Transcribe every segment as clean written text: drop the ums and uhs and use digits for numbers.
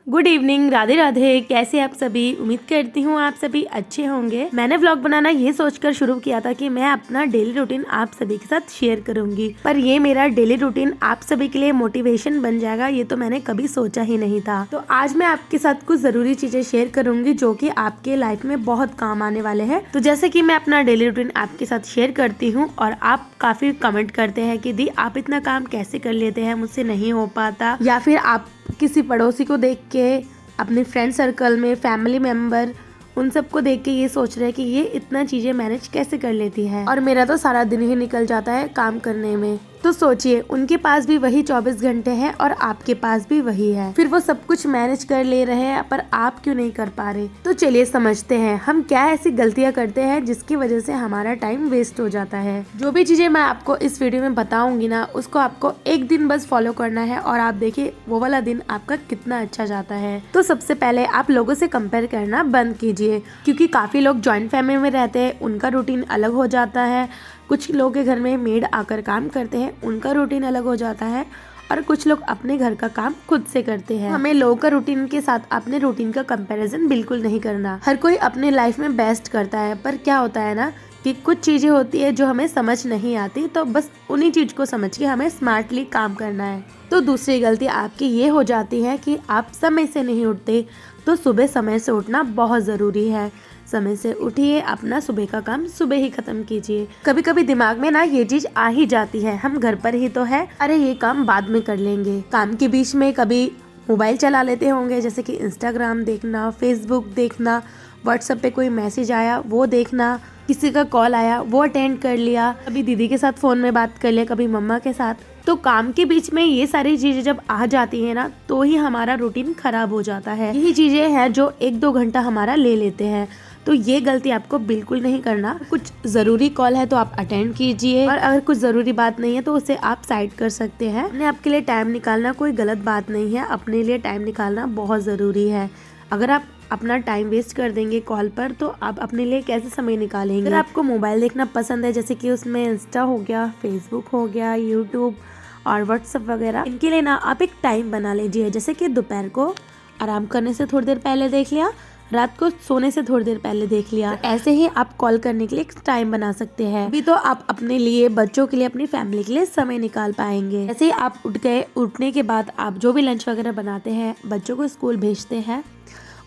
Good evening, Radhe Radhe. कैसे आप सभी? उम्मीद करती हूँ आप सभी अच्छे होंगे। मैंने व्लॉग बनाना ये सोचकर शुरू किया था कि मैं अपना डेली रूटीन आप सभी के साथ शेयर करूंगी, पर ये मेरा डेली रूटीन आप सभी के लिए मोटिवेशन बन जाएगा, ये तो मैंने कभी सोचा ही नहीं था। तो आज मैं आपके साथ कुछ जरूरी चीजें शेयर करूंगी जो कि आपके लाइफ में बहुत काम आने वाले हैं। तो जैसे कि मैं अपना डेली रूटीन आपके साथ शेयर करती हूँ और आप काफी कमेंट करते हैं कि दी आप इतना काम कैसे कर लेते हैं, मुझसे नहीं हो पाता, या फिर आप किसी पड़ोसी को देख के, अपने फ्रेंड सर्कल में फैमिली मेंबर, उन सबको देख के ये सोच रहे हैं कि ये इतना चीजें मैनेज कैसे कर लेती है और मेरा तो सारा दिन ही निकल जाता है काम करने में। तो सोचिए, उनके पास भी वही 24 घंटे हैं और आपके पास भी वही है, फिर वो सब कुछ मैनेज कर ले रहे हैं, पर आप क्यों नहीं कर पा रहे? तो चलिए समझते हैं हम क्या ऐसी गलतियां करते हैं जिसकी वजह से हमारा टाइम वेस्ट हो जाता है। जो भी चीजें मैं आपको इस वीडियो में बताऊंगी ना, उसको आपको एक दिन बस फॉलो करना है और आप देखिए वो वाला दिन आपका कितना अच्छा जाता है। तो सबसे पहले आप लोगों से कंपेयर करना बंद कीजिए, क्योंकि काफी लोग ज्वाइंट फैमिली में रहते हैं, उनका रूटीन अलग हो जाता है। कुछ लोगों के घर में मेड आकर काम करते हैं, उनका रूटीन अलग हो जाता है, और कुछ लोग अपने घर का काम खुद से करते हैं। हमें लोगों का रूटीन के साथ अपने रूटीन का कंपैरिजन बिल्कुल नहीं करना। हर कोई अपने लाइफ में बेस्ट करता है, पर क्या होता है ना कि कुछ चीजें होती है जो हमें समझ नहीं आती, तो बस उन्हीं चीज को समझ के हमें स्मार्टली काम करना है। तो दूसरी गलती आपकी ये हो जाती है कि आप समय से नहीं उठते। तो सुबह समय से उठना बहुत जरूरी है। समय से उठिए, अपना सुबह का काम सुबह ही खत्म कीजिए। कभी कभी दिमाग में ना ये चीज आ ही जाती है, हम घर पर ही तो है, अरे ये काम बाद में कर लेंगे। काम के बीच में कभी मोबाइल चला लेते होंगे, जैसे कि इंस्टाग्राम देखना, फेसबुक देखना, व्हाट्सएप पे कोई मैसेज आया वो देखना, किसी का कॉल आया वो अटेंड कर लिया, कभी दीदी के साथ फोन में बात कर लिया, कभी मम्मा के साथ। तो काम के बीच में ये सारी चीजें जब आ जाती है ना, तो ही हमारा रूटीन खराब हो जाता है। यही चीजें हैं जो 1-2 घंटा हमारा ले लेते हैं। तो ये गलती आपको बिल्कुल नहीं करना। कुछ जरूरी कॉल है तो आप अटेंड कीजिए, और अगर कुछ जरूरी बात नहीं है तो उसे आप साइड कर सकते हैं। अपने आपके लिए टाइम निकालना कोई गलत बात नहीं है, अपने लिए टाइम निकालना बहुत जरूरी है। अगर आप अपना टाइम वेस्ट कर देंगे कॉल पर, तो आप अपने लिए कैसे समय निकालेंगे? अगर आपको मोबाइल देखना पसंद है, जैसे कि उसमें इंस्टा हो गया, फेसबुक हो गया, यूट्यूब और व्हाट्सएप वगैरह, इनके लिए ना आप एक टाइम बना लीजिए। जैसे कि दोपहर को आराम करने से थोड़ी देर पहले देख लिया, रात को सोने से थोड़ी देर पहले देख लिया। तो ऐसे ही आप कॉल करने के लिए एक टाइम बना सकते हैं। अभी तो आप अपने लिए, बच्चों के लिए, अपनी फैमिली के लिए समय निकाल पाएंगे। ऐसे ही आप उठ गए, उठने के बाद आप जो भी लंच वगैरह बनाते हैं, बच्चों को स्कूल भेजते हैं,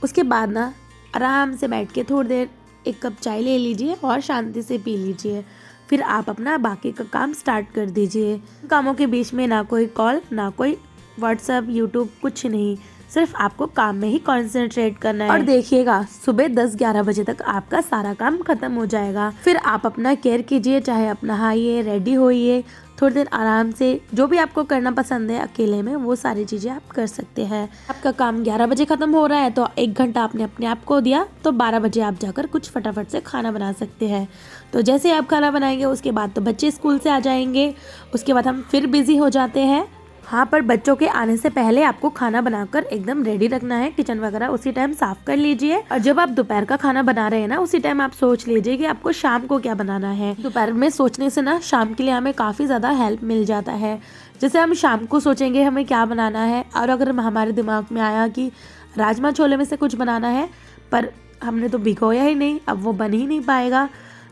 उसके बाद ना आराम से बैठ के थोड़ी देर एक कप चाय ले लीजिए और शांति से पी लीजिए। फिर आप अपना बाकी का काम स्टार्ट कर दीजिए। कामों के बीच में ना कोई कॉल, ना कोई व्हाट्सएप, यूट्यूब, कुछ नहीं। सिर्फ आपको काम में ही कंसंट्रेट करना है। और देखिएगा, सुबह 10-11 बजे तक आपका सारा काम खत्म हो जाएगा। फिर आप अपना केयर कीजिए, चाहे आप नहाइए, रेडी होइए, थोड़ी देर आराम से जो भी आपको करना पसंद है अकेले में, वो सारी चीजें आप कर सकते हैं। आपका काम 11 बजे खत्म हो रहा है तो 1 घंटा आपने अपने आप को दिया, तो 12 बजे आप जाकर कुछ फटाफट से खाना बना सकते हैं। तो जैसे आप खाना बनाएंगे, उसके बाद तो बच्चे स्कूल से आ जाएंगे, उसके बाद हम फिर बिजी हो जाते हैं। हाँ, पर बच्चों के आने से पहले आपको खाना बनाकर एकदम रेडी रखना है। किचन वगैरह उसी टाइम साफ कर लीजिए, और जब आप दोपहर का खाना बना रहे हैं ना, उसी टाइम आप सोच लीजिए कि आपको शाम को क्या बनाना है। दोपहर में सोचने से ना शाम के लिए हमें काफी ज्यादा हेल्प मिल जाता है। जैसे हम शाम को सोचेंगे हमें क्या बनाना है, और अगर हमारे दिमाग में आया कि राजमा छोले में से कुछ बनाना है, पर हमने तो भिगोया ही नहीं, अब वो बन ही नहीं पाएगा।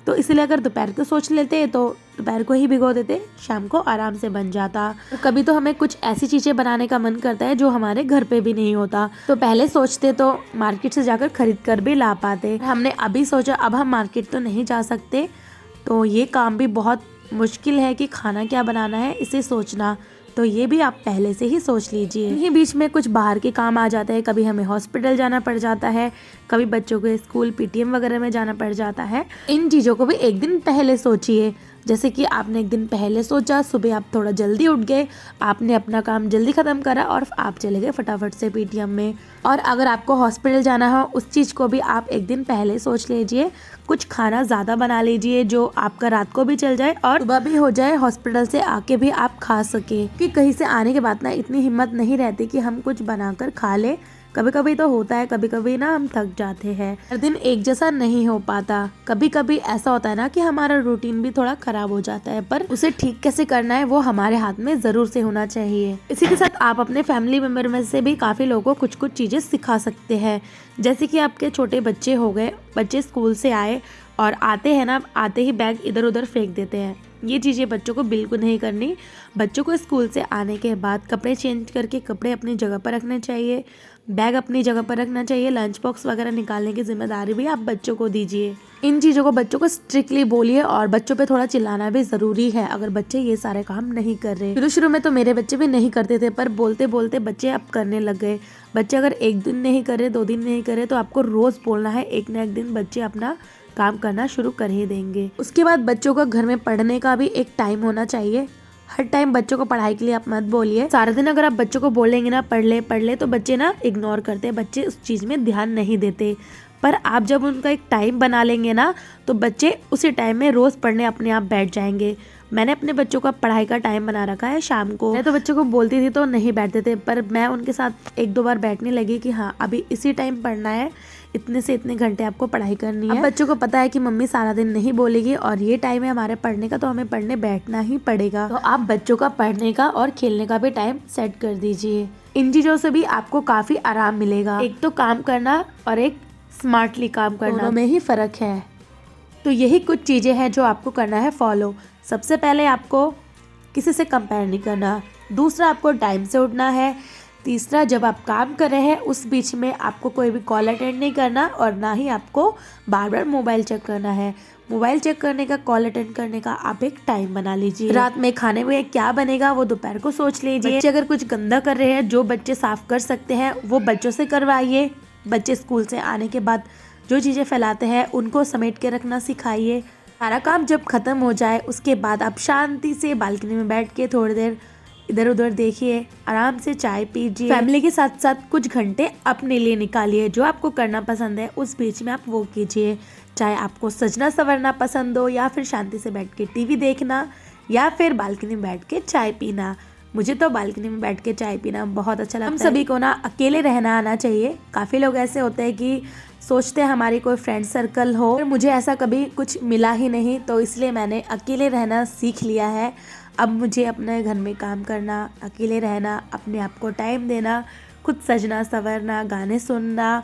तो इसलिए अगर दोपहर को सोच लेते तो दोपहर को ही भिगो देते, शाम को आराम से बन जाता। तो कभी तो हमें कुछ ऐसी चीजें बनाने का मन करता है जो हमारे घर पे भी नहीं होता, तो पहले सोचते तो मार्केट से जाकर खरीद कर भी ला पाते। हमने अभी सोचा अब हम मार्केट तो नहीं जा सकते, तो ये काम भी बहुत मुश्किल है कि खाना क्या बनाना है इसे सोचना। तो ये भी आप पहले से ही सोच लीजिए। यही बीच में कुछ बाहर के काम आ जाते हैं, कभी हमें हॉस्पिटल जाना पड़ जाता है, कभी बच्चों को स्कूल पीटीएम वगैरह में जाना पड़ जाता है। इन चीज़ों को भी एक दिन पहले सोचिए। जैसे कि आपने एक दिन पहले सोचा, सुबह आप थोड़ा जल्दी उठ गए, आपने अपना काम जल्दी खत्म करा और आप चले गए फटाफट से पीटीएम में। और अगर आपको हॉस्पिटल जाना हो, उस चीज़ को भी आप एक दिन पहले सोच लीजिए। कुछ खाना ज़्यादा बना लीजिए जो आपका रात को भी चल जाए और सुबह भी हो जाए, हॉस्पिटल से आके भी आप खा सके। कि कहीं से आने के बाद ना इतनी हिम्मत नहीं रहती कि हम कुछ बनाकर खा ले, कभी कभी तो होता है, कभी कभी ना हम थक जाते हैं, हर दिन एक जैसा नहीं हो पाता। कभी कभी ऐसा होता है ना कि हमारा रूटीन भी थोड़ा खराब हो जाता है, पर उसे ठीक कैसे करना है वो हमारे हाथ में जरूर से होना चाहिए। इसी के साथ आप अपने फैमिली मेंबर में से भी काफी लोगों को कुछ कुछ चीजें सिखा सकते हैं। जैसे कि आपके छोटे बच्चे हो गए, बच्चे स्कूल से आए और आते हैं ना, आते ही बैग इधर उधर फेंक देते हैं। ये चीज़ें बच्चों को बिल्कुल नहीं करनी। बच्चों को स्कूल से आने के बाद कपड़े चेंज करके कपड़े अपनी जगह पर रखने चाहिए, बैग अपनी जगह पर रखना चाहिए। लंच बॉक्स वगैरह निकालने की जिम्मेदारी भी आप बच्चों को दीजिए। इन चीज़ों को बच्चों को स्ट्रिक्टली बोलिए और बच्चों पे थोड़ा चिल्लाना भी ज़रूरी है अगर बच्चे ये सारे काम नहीं कर रहे। शुरू शुरू में तो मेरे बच्चे भी नहीं करते थे, पर बोलते बोलते बच्चे अब करने लग गए। बच्चे अगर एक दिन नहीं करे, 2 दिन नहीं करे, तो आपको रोज़ बोलना है, एक ना एक दिन बच्चे अपना काम करना शुरू कर ही देंगे। उसके बाद बच्चों का घर में पढ़ने का भी एक टाइम होना चाहिए। हर टाइम बच्चों को पढ़ाई के लिए आप मत बोलिए। सारा दिन अगर आप बच्चों को बोलेंगे ना पढ़ ले, तो बच्चे ना इग्नोर करते हैं, बच्चे उस चीज़ में ध्यान नहीं देते। पर आप जब उनका एक टाइम बना लेंगे ना, तो बच्चे उसी टाइम में रोज़ पढ़ने अपने आप बैठ जाएंगे। मैंने अपने बच्चों का पढ़ाई का टाइम बना रखा है शाम को। मैं तो बच्चों को बोलती थी तो नहीं बैठते थे, पर मैं उनके साथ 1-2 बार बैठने लगी कि हाँ अभी इसी टाइम पढ़ना है, इतने से इतने घंटे आपको पढ़ाई करनी है। अब बच्चों को पता है कि मम्मी सारा दिन नहीं बोलेगी और ये टाइम है हमारे पढ़ने का, तो हमें पढ़ने बैठना ही पड़ेगा। तो आप बच्चों का पढ़ने का और खेलने का भी टाइम सेट कर दीजिए। इन चीज़ों से भी आपको काफ़ी आराम मिलेगा। एक तो काम करना और एक स्मार्टली काम करना, दोनों में ही फ़र्क है। तो यही कुछ चीज़ें हैं जो आपको करना है फॉलो। सबसे पहले आपको किसी से कंपेयर नहीं करना। दूसरा, आपको टाइम से उठना है। तीसरा, जब आप काम कर रहे हैं उस बीच में आपको कोई भी कॉल अटेंड नहीं करना और ना ही आपको बार बार मोबाइल चेक करना है। मोबाइल चेक करने का, कॉल अटेंड करने का आप एक टाइम बना लीजिए। रात में खाने में क्या बनेगा वो दोपहर को सोच लीजिए। बच्चे अगर कुछ गंदा कर रहे हैं, जो बच्चे साफ कर सकते हैं वो बच्चों से करवाइए। बच्चे स्कूल से आने के बाद जो चीज़ें फैलाते हैं उनको समेट के रखना सिखाइए। सारा काम जब खत्म हो जाए उसके बाद आप शांति से बालकनी में बैठ के थोड़ी देर इधर उधर देखिए, आराम से चाय पीजिए। फैमिली के साथ साथ कुछ घंटे अपने लिए निकालिए। जो आपको करना पसंद है उस बीच में आप वो कीजिए। चाहे आपको सजना संवरना पसंद हो, या फिर शांति से बैठ के टीवी देखना, या फिर बालकनी में बैठ के चाय पीना। मुझे तो बालकनी में बैठ के चाय पीना बहुत अच्छा लगता है। हम सभी को ना अकेले रहना आना चाहिए। काफ़ी लोग ऐसे होते हैं कि सोचते हैं हमारी कोई फ्रेंड सर्कल हो, पर मुझे ऐसा कभी कुछ मिला ही नहीं, तो इसलिए मैंने अकेले रहना सीख लिया है। अब मुझे अपने घर में काम करना, अकेले रहना, अपने आप को टाइम देना, खुद सजना संवरना, गाने सुनना,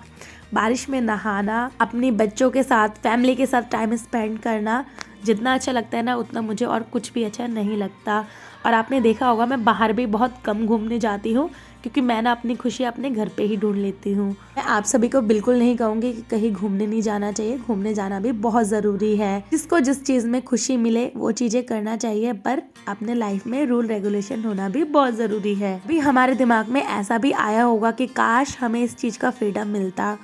बारिश में नहाना, अपने बच्चों के साथ, फैमिली के साथ टाइम स्पेंड करना जितना अच्छा लगता है ना, उतना मुझे और कुछ भी अच्छा नहीं लगता। और आपने देखा होगा मैं बाहर भी बहुत कम घूमने जाती हूँ, क्योंकि मैं ना अपनी खुशी अपने घर पे ही ढूंढ लेती हूँ। मैं आप सभी को बिल्कुल नहीं कहूँगी कि कहीं घूमने नहीं जाना चाहिए। घूमने जाना भी बहुत ज़रूरी है। जिसको जिस चीज़ में खुशी मिले वो चीज़ें करना चाहिए, पर अपने लाइफ में रूल रेगुलेशन होना भी बहुत ज़रूरी है। भी हमारे दिमाग में ऐसा भी आया होगा कि काश हमें इस चीज़ का फ्रीडम मिलता,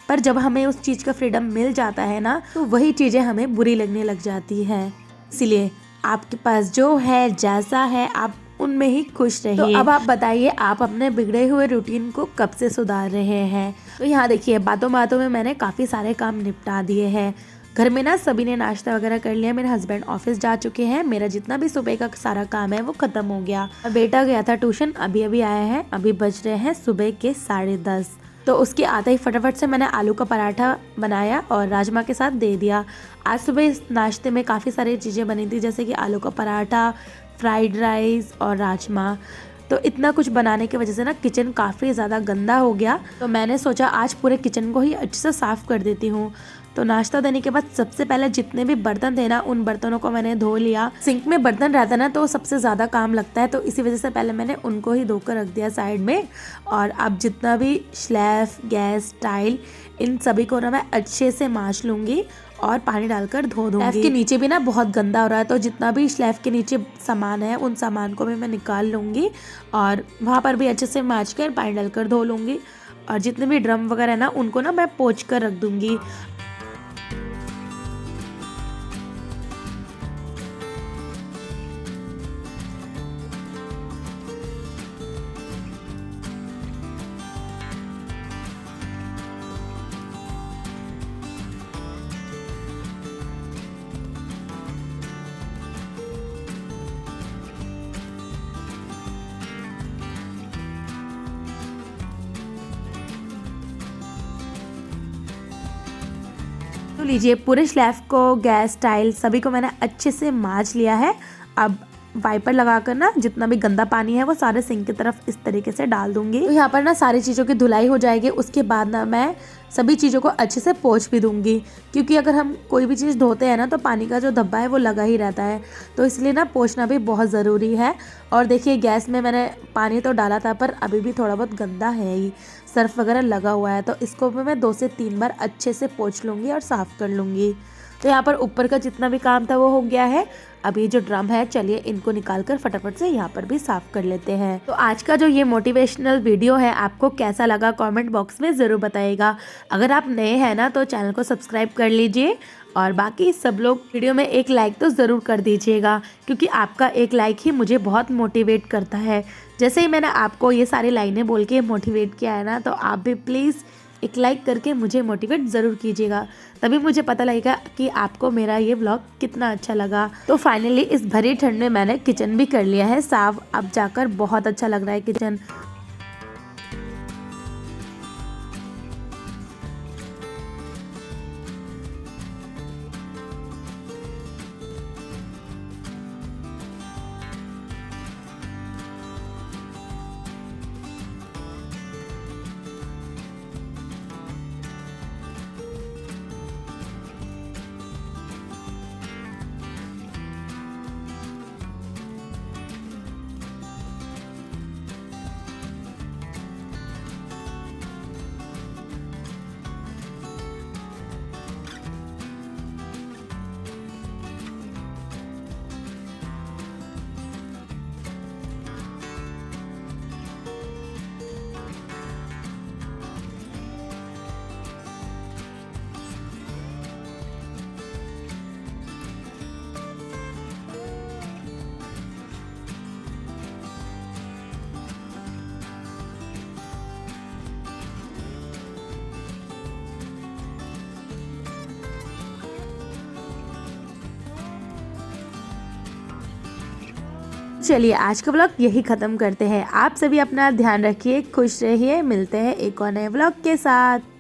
पर जब हमें उस चीज़ का फ्रीडम मिल जाता है ना, तो वही चीज़ें हमें बुरी लगने लग जाती है। इसलिए आपके पास जो है, जैसा है, आप उनमें ही खुश रहिए। तो अब आप बताइए, आप अपने बिगड़े हुए रूटीन को कब से सुधार रहे हैं? तो यहाँ देखिए, बातों बातों में मैंने काफ़ी सारे काम निपटा दिए हैं। घर में ना सभी ने नाश्ता वगैरह कर लिया। मेरे हस्बैंड ऑफिस जा चुके हैं। मेरा जितना भी सुबह का सारा काम है वो खत्म हो गया। बेटा गया था ट्यूशन, अभी अभी आया है। अभी बज रहे हैं सुबह के 10:30। तो उसके आते ही फटाफट से मैंने आलू का पराठा बनाया और राजमा के साथ दे दिया। आज सुबह इस नाश्ते में काफ़ी सारी चीज़ें बनी थी, जैसे कि आलू का पराठा, फ्राइड राइस और राजमा। तो इतना कुछ बनाने की वजह से ना किचन काफ़ी ज़्यादा गंदा हो गया। तो मैंने सोचा आज पूरे किचन को ही अच्छे से साफ़ कर देती हूँ। तो नाश्ता देने के बाद सबसे पहले जितने भी बर्तन थे ना, उन बर्तनों को मैंने धो लिया। सिंक में बर्तन रहता है ना, तो सबसे ज़्यादा काम लगता है, तो इसी वजह से पहले मैंने उनको ही धोकर रख दिया साइड में। और अब जितना भी स्लैब, गैस, टाइल, इन सभी को ना मैं अच्छे से मांज लूँगी और पानी डालकर धो दूँगी। स्लैब के नीचे भी ना बहुत गंदा हो रहा है, तो जितना भी स्लैब के नीचे सामान है उन सामान को भी मैं निकाल लूँगी और वहाँ पर भी अच्छे से मांज कर पानी डालकर धो लूँगी। और जितने भी ड्रम वगैरह है ना, उनको ना मैं पोंछ कर रख दूँगी। तो लीजिए पूरे स्लैब को, गैस, टाइल सभी को मैंने अच्छे से मांज लिया है। अब वाइपर लगाकर ना जितना भी गंदा पानी है वो सारे सिंक की तरफ इस तरीके से डाल दूंगी। तो यहाँ पर ना सारी चीज़ों की धुलाई हो जाएगी। उसके बाद ना मैं सभी चीज़ों को अच्छे से पोंछ भी दूंगी, क्योंकि अगर हम कोई भी चीज़ धोते हैं ना तो पानी का जो धब्बा है वो लगा ही रहता है, तो इसलिए ना पोंछना भी बहुत ज़रूरी है। और देखिए गैस में मैंने पानी तो डाला था पर अभी भी थोड़ा बहुत गंदा है ही, सर्फ वगैरह लगा हुआ है, तो इसको भी मैं 2 से 3 बार अच्छे से पोंछ लूँगी और साफ़ कर लूँगी। तो यहाँ पर ऊपर का जितना भी काम था वो हो गया है। अब ये जो ड्रम है चलिए इनको निकाल कर फटाफट से यहाँ पर भी साफ कर लेते हैं। तो आज का जो ये मोटिवेशनल वीडियो है आपको कैसा लगा कमेंट बॉक्स में ज़रूर बताइएगा। अगर आप नए हैं ना तो चैनल को सब्सक्राइब कर लीजिए और बाकी सब लोग वीडियो में एक लाइक तो ज़रूर कर दीजिएगा, क्योंकि आपका एक लाइक ही मुझे बहुत मोटिवेट करता है। जैसे ही मैंने आपको ये सारी लाइनें बोल के मोटिवेट किया है ना, तो आप भी प्लीज़ एक लाइक करके मुझे मोटिवेट ज़रूर कीजिएगा, तभी मुझे पता लगेगा कि आपको मेरा ये व्लॉग कितना अच्छा लगा। तो फाइनली इस भरी ठंड में मैंने किचन भी कर लिया है साफ। अब जाकर बहुत अच्छा लग रहा है किचन। चलिए आज का व्लॉग यही ख़त्म करते हैं। आप सभी अपना ध्यान रखिए, खुश रहिए। मिलते हैं एक और नए व्लॉग के साथ।